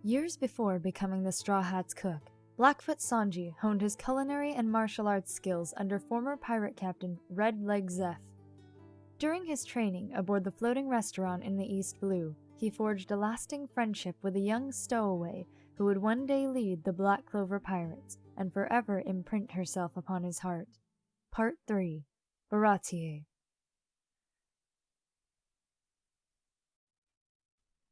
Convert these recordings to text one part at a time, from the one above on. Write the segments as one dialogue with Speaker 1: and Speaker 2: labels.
Speaker 1: Years before becoming the Straw Hat's cook, Blackfoot Sanji honed his culinary and martial arts skills under former pirate captain Red Leg Zeph. During his training aboard the floating restaurant in the East Blue, he forged a lasting friendship with a young stowaway who would one day lead the Black Clover Pirates and forever imprint herself upon his heart. Part 3. Baratie.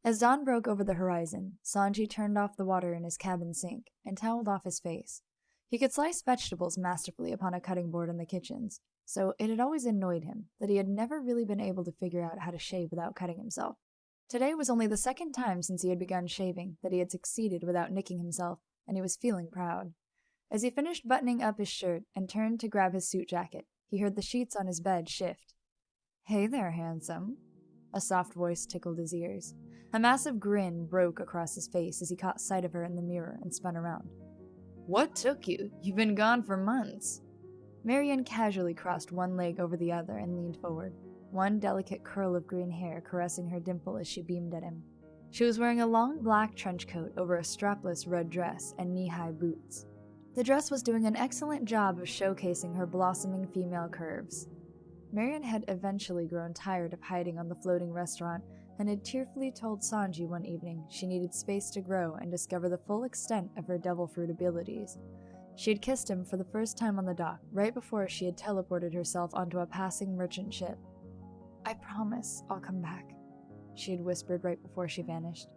Speaker 1: As dawn broke over the horizon, Sanji turned off the water in his cabin sink and toweled off his face. He could slice vegetables masterfully upon a cutting board in the kitchens, so it had always annoyed him that he had never really been able to figure out how to shave without cutting himself. Today was only the second time since he had begun shaving that he had succeeded without nicking himself, and he was feeling proud. As he finished buttoning up his shirt and turned to grab his suit jacket, he heard the sheets on his bed shift. "Hey there, handsome." A soft voice tickled his ears. A massive grin broke across his face as he caught sight of her in the mirror and spun around. "What took you? You've been gone for months." Marion casually crossed one leg over the other and leaned forward, one delicate curl of green hair caressing her dimple as she beamed at him. She was wearing a long black trench coat over a strapless red dress and knee-high boots. The dress was doing an excellent job of showcasing her blossoming female curves. Marion had eventually grown tired of hiding on the floating restaurant and had tearfully told Sanji one evening she needed space to grow and discover the full extent of her devil fruit abilities. She had kissed him for the first time on the dock, right before she had teleported herself onto a passing merchant ship. "I promise I'll come back," she had whispered right before she vanished.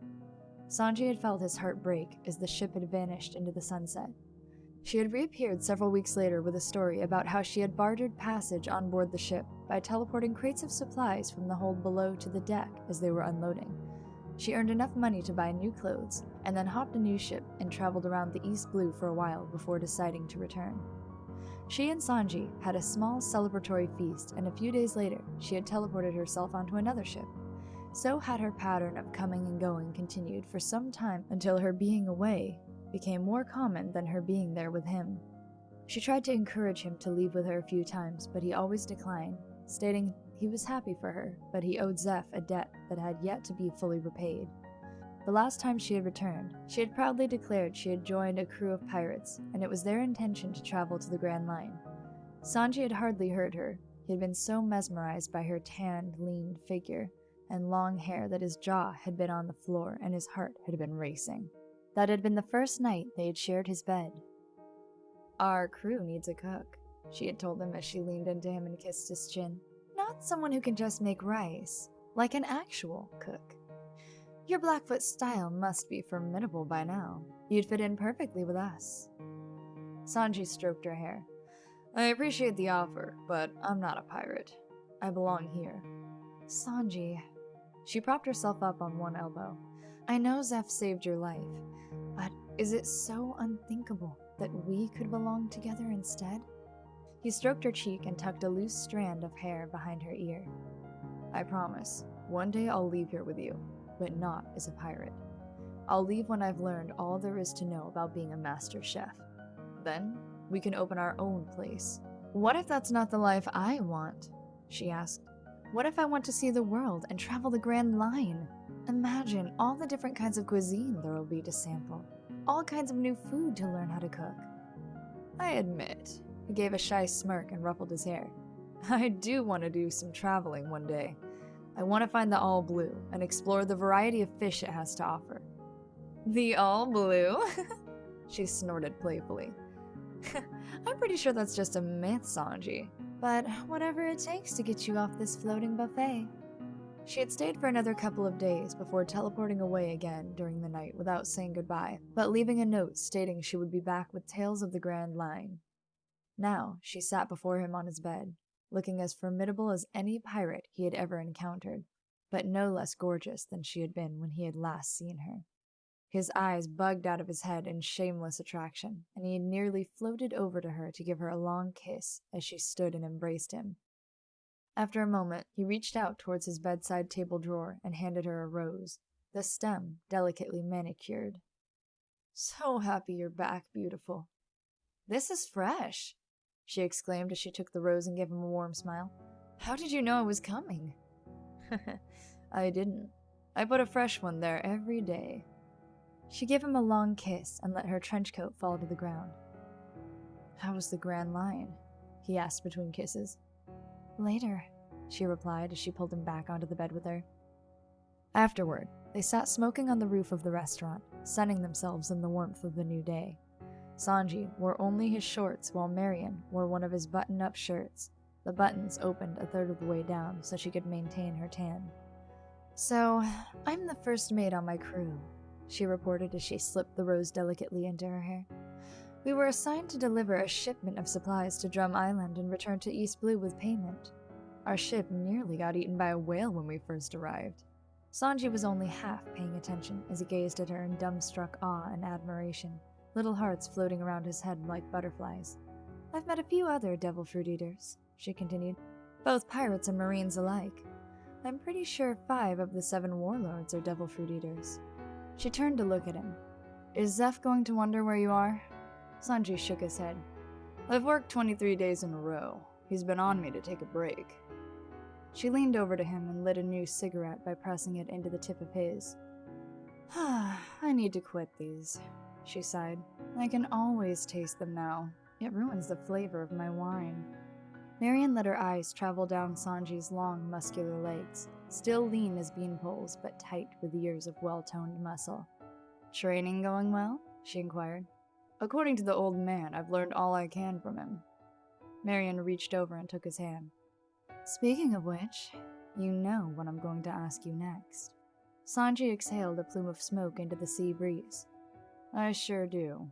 Speaker 1: Sanji had felt his heart break as the ship had vanished into the sunset. She had reappeared several weeks later with a story about how she had bartered passage on board the ship by teleporting crates of supplies from the hold below to the deck as they were unloading. She earned enough money to buy new clothes, and then hopped a new ship and traveled around the East Blue for a while before deciding to return. She and Sanji had a small celebratory feast, and a few days later, she had teleported herself onto another ship. So had her pattern of coming and going continued for some time until her being away became more common than her being there with him. She tried to encourage him to leave with her a few times, but he always declined, stating he was happy for her, but he owed Zeph a debt that had yet to be fully repaid. The last time she had returned, she had proudly declared she had joined a crew of pirates, and it was their intention to travel to the Grand Line. Sanji had hardly heard her. He had been so mesmerized by her tanned, lean figure and long hair that his jaw had been on the floor and his heart had been racing. That had been the first night they had shared his bed. "Our crew needs a cook," she had told him as she leaned into him and kissed his chin. "Not someone who can just make rice, like an actual cook. Your Blackfoot style must be formidable by now. You'd fit in perfectly with us." Sanji stroked her hair. "I appreciate the offer, but I'm not a pirate. I belong here." "Sanji." She propped herself up on one elbow. "I know Zeph saved your life, but is it so unthinkable that we could belong together instead?" He stroked her cheek and tucked a loose strand of hair behind her ear. "I promise, one day I'll leave here with you, but not as a pirate. I'll leave when I've learned all there is to know about being a master chef. Then, we can open our own place." "What if that's not the life I want?" she asked. "What if I want to see the world and travel the Grand Line? Imagine all the different kinds of cuisine there will be to sample. All kinds of new food to learn how to cook." "I admit," he gave a shy smirk and ruffled his hair, "I do want to do some traveling one day. I want to find the All Blue and explore the variety of fish it has to offer." "The All Blue?" she snorted playfully. "I'm pretty sure that's just a myth, Sanji. But whatever it takes to get you off this floating buffet." She had stayed for another couple of days before teleporting away again during the night without saying goodbye, but leaving a note stating she would be back with tales of the Grand Line. Now she sat before him on his bed, looking as formidable as any pirate he had ever encountered, but no less gorgeous than she had been when he had last seen her. His eyes bugged out of his head in shameless attraction, and he had nearly floated over to her to give her a long kiss as she stood and embraced him. After a moment, he reached out towards his bedside table drawer and handed her a rose, the stem delicately manicured. "So happy you're back, beautiful." "This is fresh," she exclaimed as she took the rose and gave him a warm smile. "How did you know I was coming?" "I didn't. I put a fresh one there every day." She gave him a long kiss and let her trench coat fall to the ground. "How was the Grand Line?" he asked between kisses. "Later," she replied as she pulled him back onto the bed with her. Afterward, they sat smoking on the roof of the restaurant, sunning themselves in the warmth of the new day. Sanji wore only his shorts while Marion wore one of his button-up shirts. The buttons opened a third of the way down so she could maintain her tan. "So, I'm the first mate on my crew," she reported as she slipped the rose delicately into her hair. "We were assigned to deliver a shipment of supplies to Drum Island and return to East Blue with payment. Our ship nearly got eaten by a whale when we first arrived." Sanji was only half paying attention as he gazed at her in dumbstruck awe and admiration, little hearts floating around his head like butterflies. "I've met a few other devil fruit eaters," she continued, "both pirates and marines alike. I'm pretty sure 5 of the 7 warlords are devil fruit eaters." She turned to look at him. "Is Zeph going to wonder where you are?" Sanji shook his head. "I've worked 23 days in a row. He's been on me to take a break." She leaned over to him and lit a new cigarette by pressing it into the tip of his. "I need to quit these," she sighed. "I can always taste them now. It ruins the flavor of my wine." Marion let her eyes travel down Sanji's long, muscular legs, still lean as beanpoles, but tight with years of well-toned muscle. "Training going well?" she inquired. "According to the old man, I've learned all I can from him." Marion reached over and took his hand. "Speaking of which, you know what I'm going to ask you next." Sanji exhaled a plume of smoke into the sea breeze. "I sure do,"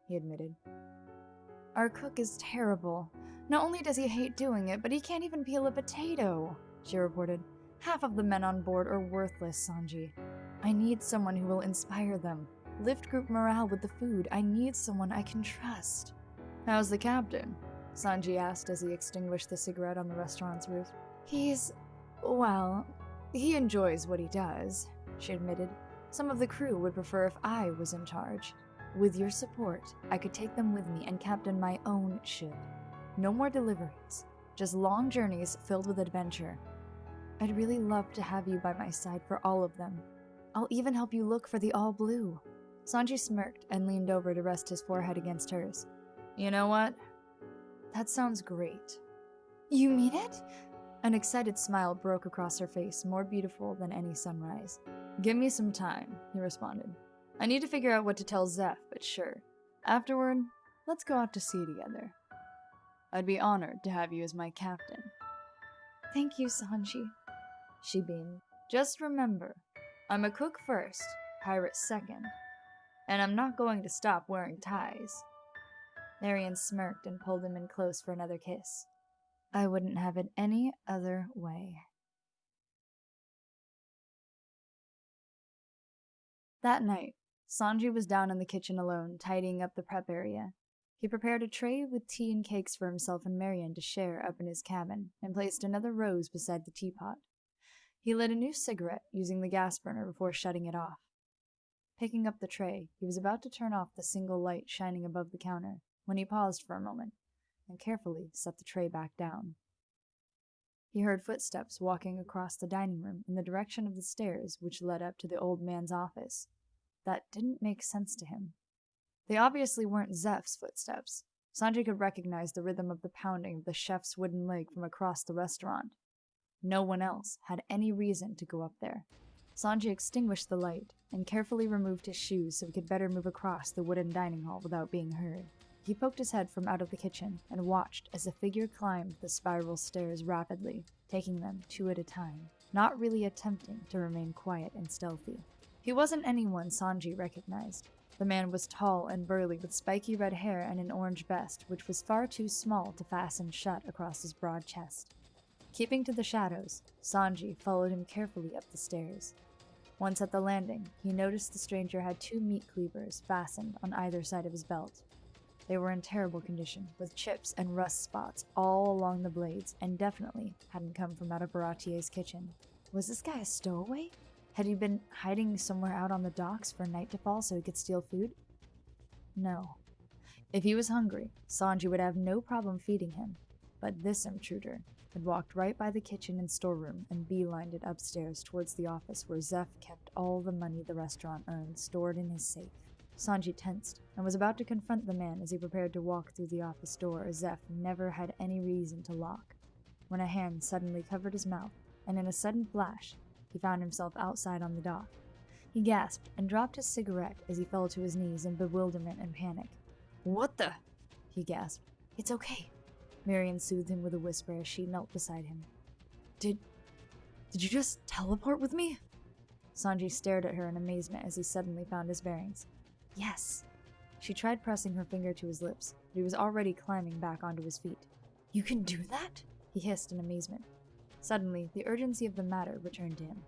Speaker 1: he admitted. "Our cook is terrible. Not only does he hate doing it, but he can't even peel a potato," she reported. "Half of the men on board are worthless, Sanji. I need someone who will inspire them, lift group morale with the food. I need someone I can trust." "How's the captain?" Sanji asked as he extinguished the cigarette on the restaurant's roof. Well, he enjoys what he does," she admitted. "Some of the crew would prefer if I was in charge. With your support, I could take them with me and captain my own ship. No more deliveries, just long journeys filled with adventure. I'd really love to have you by my side for all of them. I'll even help you look for the all blue." Sanji smirked and leaned over to rest his forehead against hers. "You know what? That sounds great." "You mean it?" An excited smile broke across her face, more beautiful than any sunrise. "Give me some time," he responded. "I need to figure out what to tell Zeph, but sure. Afterward, let's go out to sea together. I'd be honored to have you as my captain." "Thank you, Sanji," she beamed. "Just remember, I'm a cook first, pirate second, and I'm not going to stop wearing ties." Marion smirked and pulled him in close for another kiss. "I wouldn't have it any other way." That night, Sanji was down in the kitchen alone, tidying up the prep area. He prepared a tray with tea and cakes for himself and Marion to share up in his cabin, and placed another rose beside the teapot. He lit a new cigarette, using the gas burner before shutting it off. Picking up the tray, he was about to turn off the single light shining above the counter, when he paused for a moment, and carefully set the tray back down. He heard footsteps walking across the dining room in the direction of the stairs which led up to the old man's office. That didn't make sense to him. They obviously weren't Zeph's footsteps. Sanji could recognize the rhythm of the pounding of the chef's wooden leg from across the restaurant. No one else had any reason to go up there. Sanji extinguished the light and carefully removed his shoes so he could better move across the wooden dining hall without being heard. He poked his head from out of the kitchen and watched as the figure climbed the spiral stairs rapidly, taking them 2 at a time, not really attempting to remain quiet and stealthy. He wasn't anyone Sanji recognized. The man was tall and burly with spiky red hair and an orange vest, which was far too small to fasten shut across his broad chest. Keeping to the shadows, Sanji followed him carefully up the stairs. Once at the landing, he noticed the stranger had 2 meat cleavers fastened on either side of his belt. They were in terrible condition, with chips and rust spots all along the blades, and definitely hadn't come from out of Baratier's kitchen. Was this guy a stowaway? Had he been hiding somewhere out on the docks for night to fall so he could steal food? No. If he was hungry, Sanji would have no problem feeding him. But this intruder had walked right by the kitchen and storeroom and beelined it upstairs towards the office where Zeph kept all the money the restaurant earned stored in his safe. Sanji tensed and was about to confront the man as he prepared to walk through the office door Zeph never had any reason to lock, when a hand suddenly covered his mouth, and in a sudden flash, he found himself outside on the dock. He gasped and dropped his cigarette as he fell to his knees in bewilderment and panic. "What the?" he gasped. "It's okay." Marion soothed him with a whisper as she knelt beside him. Did you just teleport with me?" Sanji stared at her in amazement as he suddenly found his bearings. "Yes." She tried pressing her finger to his lips, but he was already climbing back onto his feet. "You can do that?" he hissed in amazement. Suddenly, the urgency of the matter returned to him.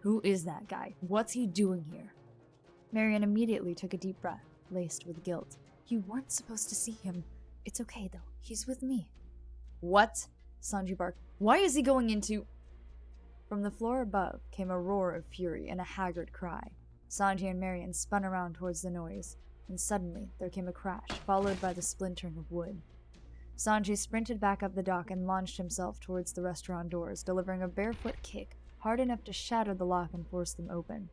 Speaker 1: "Who is that guy? What's he doing here?" Marion immediately took a deep breath, laced with guilt. "You weren't supposed to see him. It's okay, though. He's with me." "What?" Sanji barked. "Why is he going into—" From the floor above came a roar of fury and a haggard cry. Sanji and Marion spun around towards the noise, and suddenly there came a crash, followed by the splintering of wood. Sanji sprinted back up the dock and launched himself towards the restaurant doors, delivering a barefoot kick hard enough to shatter the lock and force them open.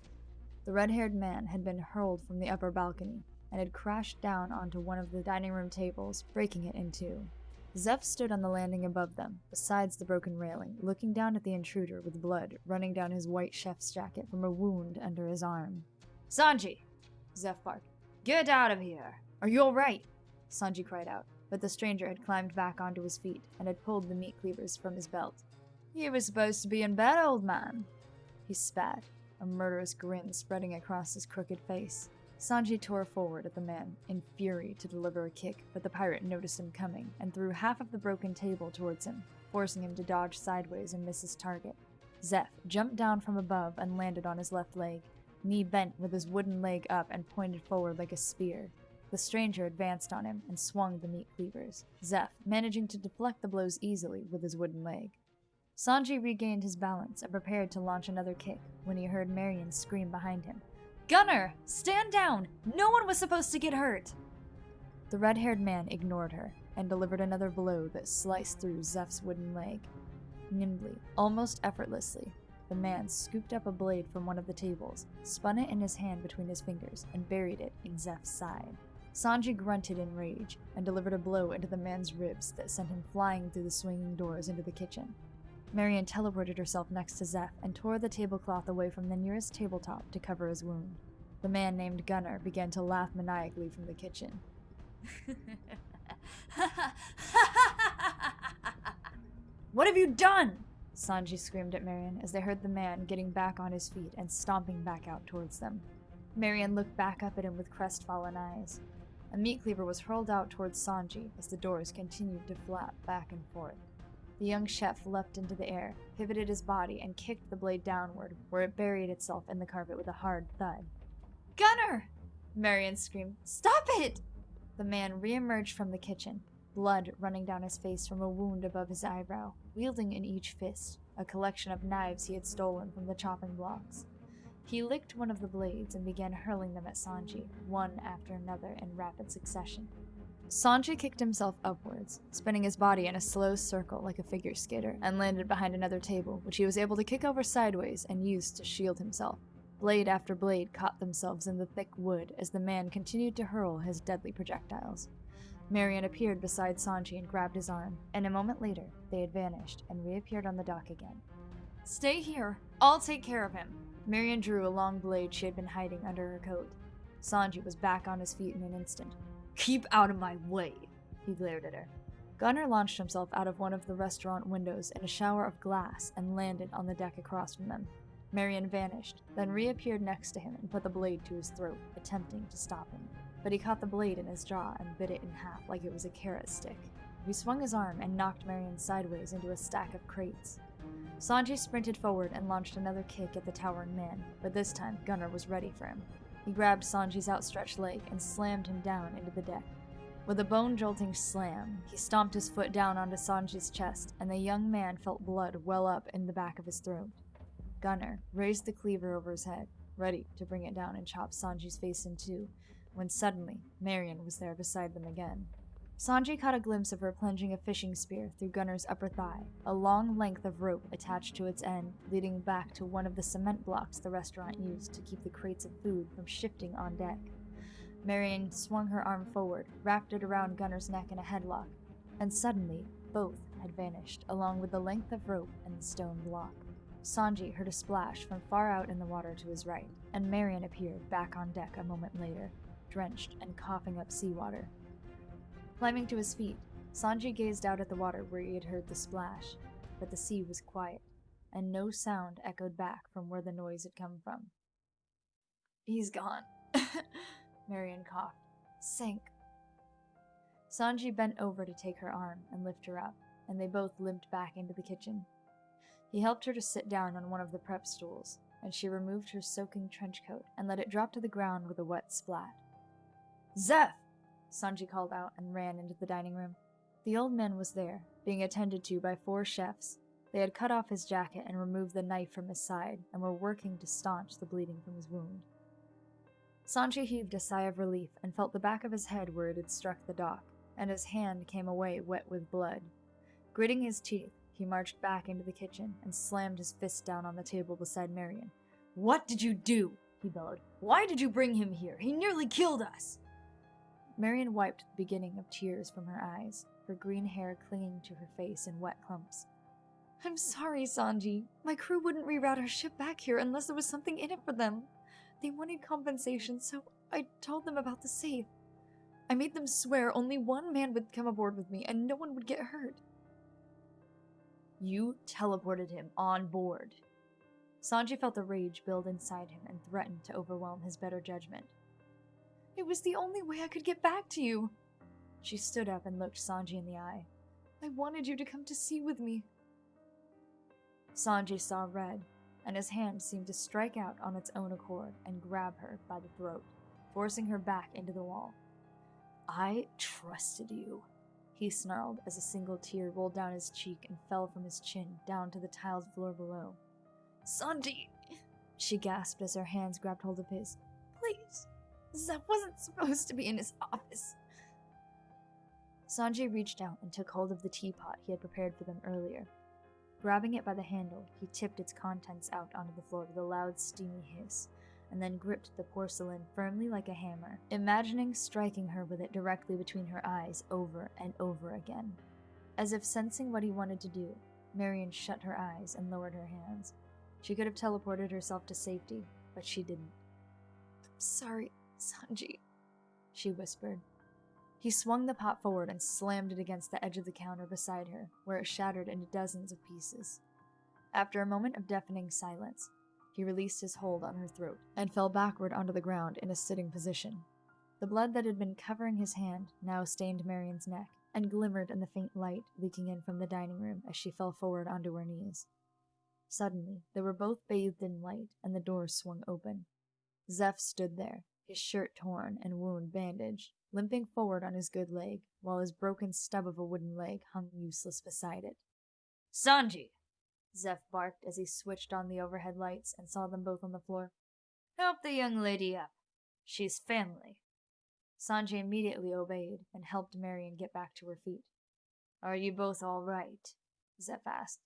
Speaker 1: The red-haired man had been hurled from the upper balcony and had crashed down onto one of the dining room tables, breaking it in two. Zeph stood on the landing above them, besides the broken railing, looking down at the intruder with blood running down his white chef's jacket from a wound under his arm. "Sanji!" Zeph barked. "Get out of here!" "Are you all right?" Sanji cried out, but the stranger had climbed back onto his feet and had pulled the meat cleavers from his belt. "You were supposed to be in bed, old man." He spat, a murderous grin spreading across his crooked face. Sanji tore forward at the man, in fury to deliver a kick, but the pirate noticed him coming and threw half of the broken table towards him, forcing him to dodge sideways and miss his target. Zeph jumped down from above and landed on his left leg, knee bent with his wooden leg up and pointed forward like a spear. The stranger advanced on him and swung the meat cleavers, Zeph managing to deflect the blows easily with his wooden leg. Sanji regained his balance and prepared to launch another kick when he heard Marion scream behind him. "Gunner! Stand down! No one was supposed to get hurt!" The red-haired man ignored her and delivered another blow that sliced through Zeph's wooden leg. Nimbly, almost effortlessly, the man scooped up a blade from one of the tables, spun it in his hand between his fingers, and buried it in Zeph's side. Sanji grunted in rage and delivered a blow into the man's ribs that sent him flying through the swinging doors into the kitchen. Marion teleported herself next to Zeph and tore the tablecloth away from the nearest tabletop to cover his wound. The man named Gunner began to laugh maniacally from the kitchen. "What have you done?" Sanji screamed at Marion as they heard the man getting back on his feet and stomping back out towards them. Marion looked back up at him with crestfallen eyes. A meat cleaver was hurled out towards Sanji as the doors continued to flap back and forth. The young chef leapt into the air, pivoted his body, and kicked the blade downward, where it buried itself in the carpet with a hard thud. "Gunner!" Marion screamed. "Stop it!" The man re-emerged from the kitchen, blood running down his face from a wound above his eyebrow, wielding in each fist a collection of knives he had stolen from the chopping blocks. He licked one of the blades and began hurling them at Sanji, one after another in rapid succession. Sanji kicked himself upwards, spinning his body in a slow circle like a figure skater, and landed behind another table, which he was able to kick over sideways and use to shield himself. Blade after blade caught themselves in the thick wood as the man continued to hurl his deadly projectiles. Marion appeared beside Sanji and grabbed his arm, and a moment later, they had vanished and reappeared on the dock again. "Stay here. I'll take care of him." Marion drew a long blade she had been hiding under her coat. Sanji was back on his feet in an instant. "Keep out of my way," he glared at her. Gunner launched himself out of one of the restaurant windows in a shower of glass and landed on the deck across from them. Marion vanished, then reappeared next to him and put the blade to his throat, attempting to stop him. But he caught the blade in his jaw and bit it in half like it was a carrot stick. He swung his arm and knocked Marion sideways into a stack of crates. Sanji sprinted forward and launched another kick at the towering man, but this time Gunner was ready for him. He grabbed Sanji's outstretched leg and slammed him down into the deck. With a bone-jolting slam, he stomped his foot down onto Sanji's chest, and the young man felt blood well up in the back of his throat. Gunner raised the cleaver over his head, ready to bring it down and chop Sanji's face in two, when suddenly Marion was there beside them again. Sanji caught a glimpse of her plunging a fishing spear through Gunner's upper thigh, a long length of rope attached to its end, leading back to one of the cement blocks the restaurant used to keep the crates of food from shifting on deck. Marion swung her arm forward, wrapped it around Gunner's neck in a headlock, and suddenly, both had vanished, along with the length of rope and the stone block. Sanji heard a splash from far out in the water to his right, and Marion appeared back on deck a moment later, drenched and coughing up seawater. Climbing to his feet, Sanji gazed out at the water where he had heard the splash, but the sea was quiet, and no sound echoed back from where the noise had come from. "He's gone," Marion coughed. "Sank." Sanji bent over to take her arm and lift her up, and they both limped back into the kitchen. He helped her to sit down on one of the prep stools, and she removed her soaking trench coat and let it drop to the ground with a wet splat. "Zeph!" Sanji called out and ran into the dining room. The old man was there, being attended to by 4 chefs. They had cut off his jacket and removed the knife from his side, and were working to staunch the bleeding from his wound. Sanji heaved a sigh of relief and felt the back of his head where it had struck the dock, and his hand came away wet with blood. Gritting his teeth, he marched back into the kitchen and slammed his fist down on the table beside Marion. "What did you do?" he bellowed. "Why did you bring him here? He nearly killed us!" Marion wiped the beginning of tears from her eyes, her green hair clinging to her face in wet clumps. "I'm sorry, Sanji. My crew wouldn't reroute our ship back here unless there was something in it for them. They wanted compensation, so I told them about the safe. I made them swear only one man would come aboard with me and no one would get hurt." "You teleported him on board." Sanji felt the rage build inside him and threatened to overwhelm his better judgment. "It was the only way I could get back to you." She stood up and looked Sanji in the eye. "I wanted you to come to sea with me." Sanji saw red, and his hand seemed to strike out on its own accord and grab her by the throat, forcing her back into the wall. "I trusted you," he snarled as a single tear rolled down his cheek and fell from his chin down to the tiled floor below. "Sanji!" she gasped as her hands grabbed hold of his. "Please! Zeph wasn't supposed to be in his office." Sanji reached out and took hold of the teapot he had prepared for them earlier. Grabbing it by the handle, he tipped its contents out onto the floor with a loud, steamy hiss, and then gripped the porcelain firmly like a hammer, imagining striking her with it directly between her eyes over and over again. As if sensing what he wanted to do, Marion shut her eyes and lowered her hands. She could have teleported herself to safety, but she didn't. "I'm sorry, Sanji," she whispered. He swung the pot forward and slammed it against the edge of the counter beside her, where it shattered into dozens of pieces. After a moment of deafening silence, he released his hold on her throat and fell backward onto the ground in a sitting position. The blood that had been covering his hand now stained Marion's neck and glimmered in the faint light leaking in from the dining room as she fell forward onto her knees. Suddenly, they were both bathed in light, and the door swung open. Zeph stood there, his shirt torn and wound bandaged, limping forward on his good leg, while his broken stub of a wooden leg hung useless beside it. "Sanji!" Zeph barked as he switched on the overhead lights and saw them both on the floor. "Help the young lady up. She's family." Sanji immediately obeyed and helped Marion get back to her feet. "Are you both all right?" Zeph asked.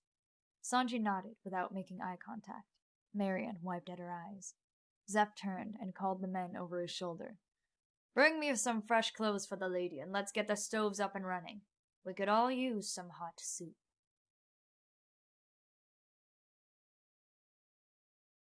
Speaker 1: Sanji nodded without making eye contact. Marion wiped at her eyes. Zeph turned and called the men over his shoulder. "Bring me some fresh clothes for the lady, and let's get the stoves up and running. We could all use some hot soup."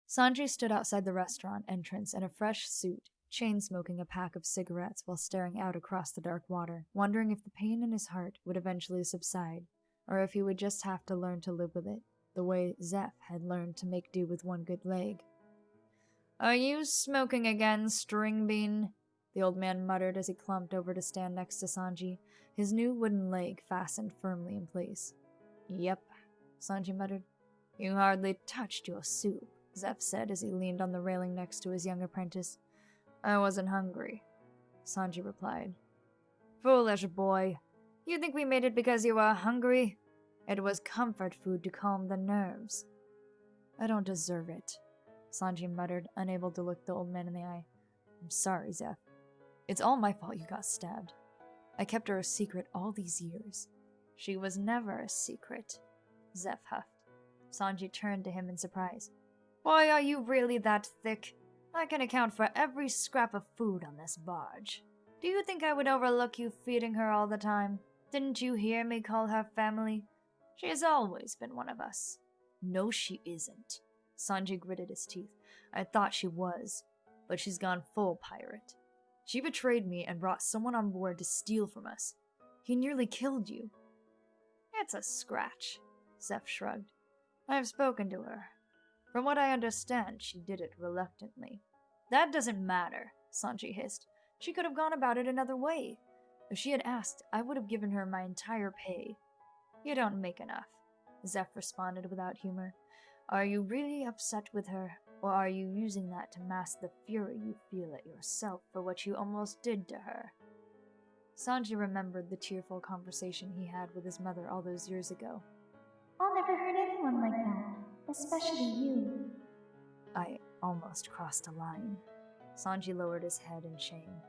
Speaker 1: Sanji stood outside the restaurant entrance in a fresh suit, chain-smoking a pack of cigarettes while staring out across the dark water, wondering if the pain in his heart would eventually subside, or if he would just have to learn to live with it, the way Zeph had learned to make do with one good leg. "Are you smoking again, string bean?" the old man muttered as he clumped over to stand next to Sanji, his new wooden leg fastened firmly in place. "Yep," Sanji muttered. "You hardly touched your soup," Zeph said as he leaned on the railing next to his young apprentice. "I wasn't hungry," Sanji replied. "Foolish boy. You think we made it because you were hungry? It was comfort food to calm the nerves." "I don't deserve it," Sanji muttered, unable to look the old man in the eye. "I'm sorry, Zeph. It's all my fault you got stabbed." I kept her a secret all these years." "She was never a secret," Zeph huffed. Sanji turned to him in surprise. "Why, are you really that thick? I can account for every scrap of food on this barge. Do you think I would overlook you feeding her all the time? Didn't you hear me call her family? She has always been one of us." "No, she isn't." Sanji gritted his teeth. "I thought she was, but she's gone full pirate. She betrayed me and brought someone on board to steal from us. He nearly killed you." "It's a scratch," Zeph shrugged. "I've spoken to her. From what I understand, she did it reluctantly." "That doesn't matter," Sanji hissed. "She could have gone about it another way. If she had asked, I would have given her my entire pay." "You don't make enough," Zeph responded without humor. "Are you really upset with her, or are you using that to mask the fury you feel at yourself for what you almost did to her?" Sanji remembered the tearful conversation he had with his mother all those years ago.
Speaker 2: "I'll never hurt anyone like that, especially you."
Speaker 1: "I almost crossed a line." Sanji lowered his head in shame.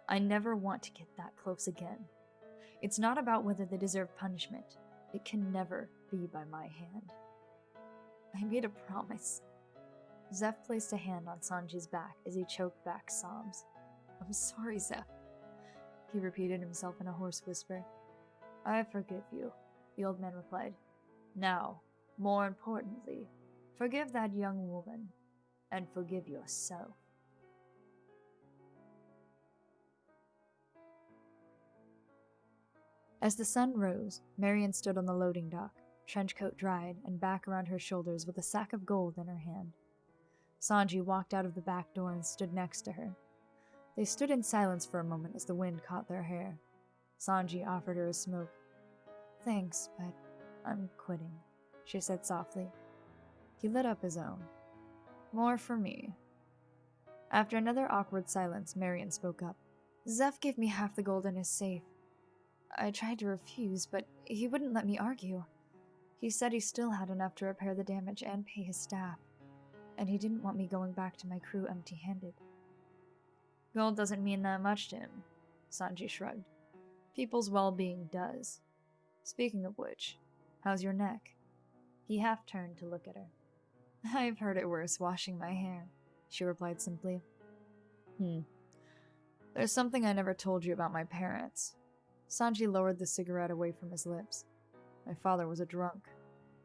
Speaker 1: "I never want to get that close again. It's not about whether they deserve punishment. It can never be by my hand." "I made a promise." Zeph placed a hand on Sanji's back as he choked back sobs. "I'm sorry, Zeph," he repeated himself in a hoarse whisper. "I forgive you," the old man replied. "Now, more importantly, forgive that young woman, and forgive yourself." As the sun rose, Marion stood on the loading dock, trenchcoat dried and back around her shoulders with a sack of gold in her hand. Sanji walked out of the back door and stood next to her. They stood in silence for a moment as the wind caught their hair. Sanji offered her a smoke. "Thanks, but I'm quitting," she said softly. He lit up his own. "More for me." After another awkward silence, Marion spoke up. "Zeph gave me half the gold in his safe. I tried to refuse, but he wouldn't let me argue. He said he still had enough to repair the damage and pay his staff, and he didn't want me going back to my crew empty-handed." "Gold doesn't mean that much to him," Sanji shrugged. "People's well-being does. Speaking of which, how's your neck?" He half turned to look at her. "I've heard it worse washing my hair," she replied simply. There's something I never told you about my parents." Sanji lowered the cigarette away from his lips. "My father was a drunk.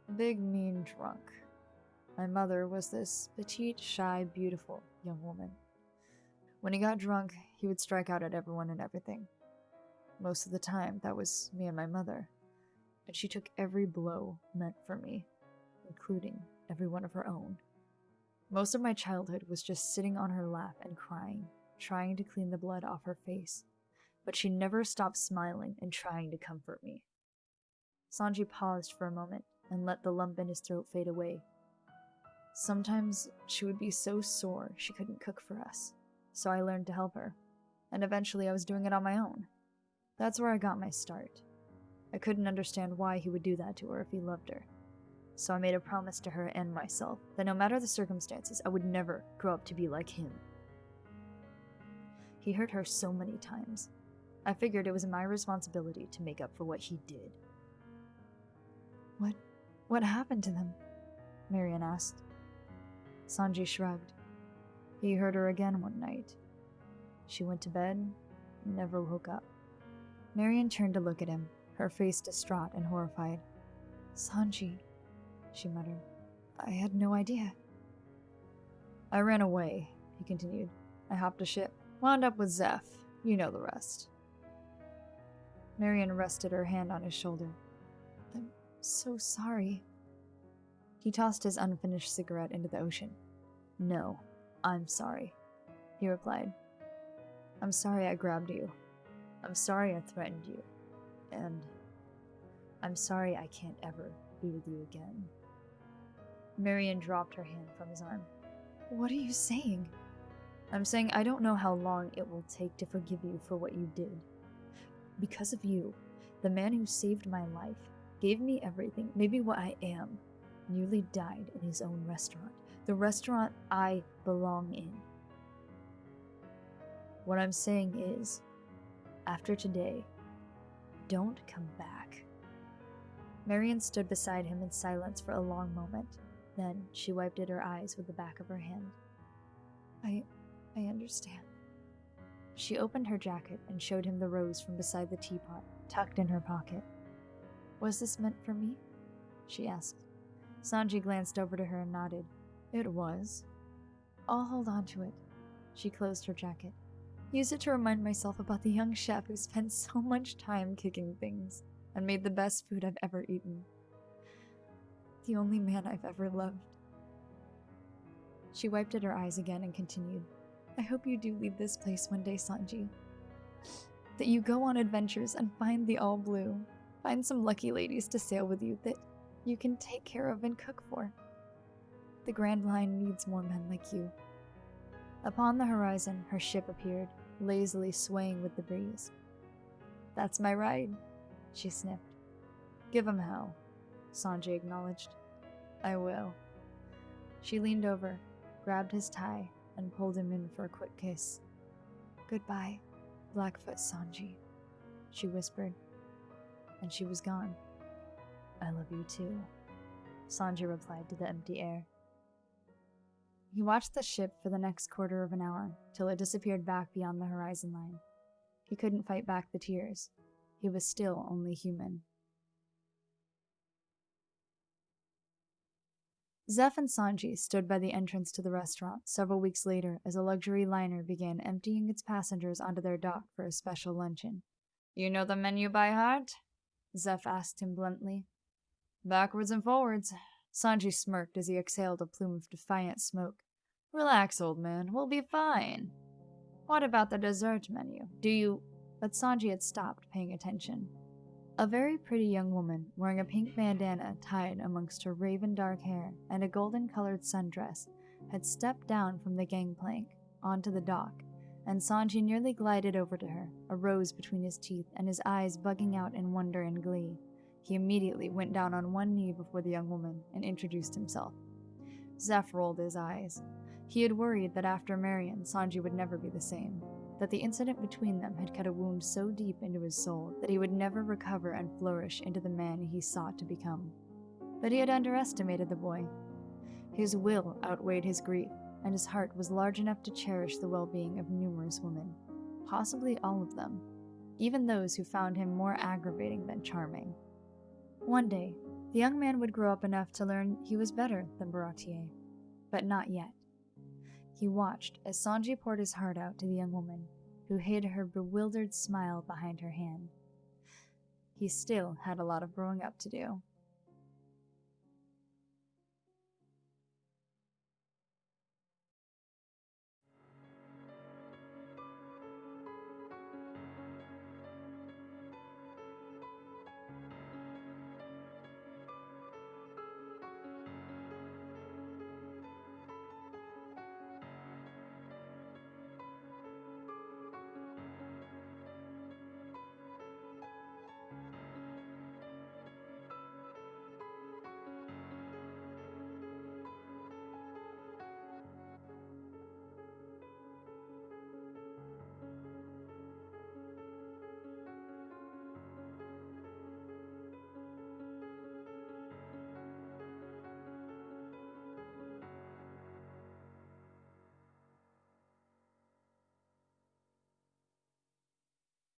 Speaker 1: A big, mean drunk. My mother was this petite, shy, beautiful young woman. When he got drunk, he would strike out at everyone and everything. Most of the time, that was me and my mother. And she took every blow meant for me, including every one of her own. Most of my childhood was just sitting on her lap and crying, trying to clean the blood off her face. But she never stopped smiling and trying to comfort me." Sanji paused for a moment and let the lump in his throat fade away. "Sometimes she would be so sore she couldn't cook for us, so I learned to help her, and eventually I was doing it on my own. That's where I got my start. I couldn't understand why he would do that to her if he loved her. So I made a promise to her and myself that no matter the circumstances, I would never grow up to be like him. He hurt her so many times. I figured it was my responsibility to make up for what he did." What happened to them?" Marion asked. Sanji shrugged. He hurt her again one night. She went to bed and never woke up. Marion turned to look at him, her face distraught and horrified. "Sanji," she muttered. "I had no idea." "I ran away," he continued. "I hopped a ship, wound up with Zeph. You know the rest." Marion rested her hand on his shoulder. "I'm so sorry." He tossed his unfinished cigarette into the ocean. "No, I'm sorry," he replied. "I'm sorry I grabbed you. I'm sorry I threatened you. And I'm sorry I can't ever be with you again." Marion dropped her hand from his arm. "What are you saying?" "I'm saying I don't know how long it will take to forgive you for what you did. Because of you, the man who saved my life, gave me everything, maybe what I am, nearly died in his own restaurant. The restaurant I belong in. What I'm saying is, after today, Don't come back. Marion stood beside him in silence for a long moment. Then she wiped at her eyes with the back of her hand. I understand. She opened her jacket and showed him the rose from beside the teapot, tucked in her pocket. Was this meant for me? She asked. Sanji glanced over to her and nodded. It was. I'll hold on to it. She closed her jacket. Use it to remind myself about the young chef who spent so much time kicking things and made the best food I've ever eaten. The only man I've ever loved. She wiped at her eyes again and continued. I hope you do leave this place one day, Sanji. That you go on adventures and find the all blue. Find some lucky ladies to sail with you that you can take care of and cook for. The Grand Line needs more men like you. Upon the horizon, her ship appeared, lazily swaying with the breeze. That's my ride, she sniffed. Give him hell, Sanji acknowledged. I will. She leaned over, grabbed his tie, and pulled him in for a quick kiss. Goodbye, Blackfoot Sanji, she whispered, and she was gone. I love you too, Sanji replied to the empty air. He watched the ship for the next quarter of an hour, till it disappeared back beyond the horizon line. He couldn't fight back the tears. He was still only human. Zeph and Sanji stood by the entrance to the restaurant several weeks later as a luxury liner began emptying its passengers onto their dock for a special luncheon. You know the menu by heart? Zeph asked him bluntly. Backwards and forwards. Sanji smirked as he exhaled a plume of defiant smoke. Relax, old man. We'll be fine. What about the dessert menu? Do you... But Sanji had stopped paying attention. A very pretty young woman, wearing a pink bandana tied amongst her raven dark hair and a golden-colored sundress, had stepped down from the gangplank onto the dock, and Sanji nearly glided over to her, a rose between his teeth and his eyes bugging out in wonder and glee. He immediately went down on one knee before the young woman and introduced himself. Zeph rolled his eyes. He had worried that after Marion, Sanji would never be the same, that the incident between them had cut a wound so deep into his soul that he would never recover and flourish into the man he sought to become. But he had underestimated the boy. His will outweighed his grief, and his heart was large enough to cherish the well-being of numerous women, possibly all of them, even those who found him more aggravating than charming. One day, the young man would grow up enough to learn he was better than Baratie, but not yet. He watched as Sanji poured his heart out to the young woman, who hid her bewildered smile behind her hand. He still had a lot of growing up to do.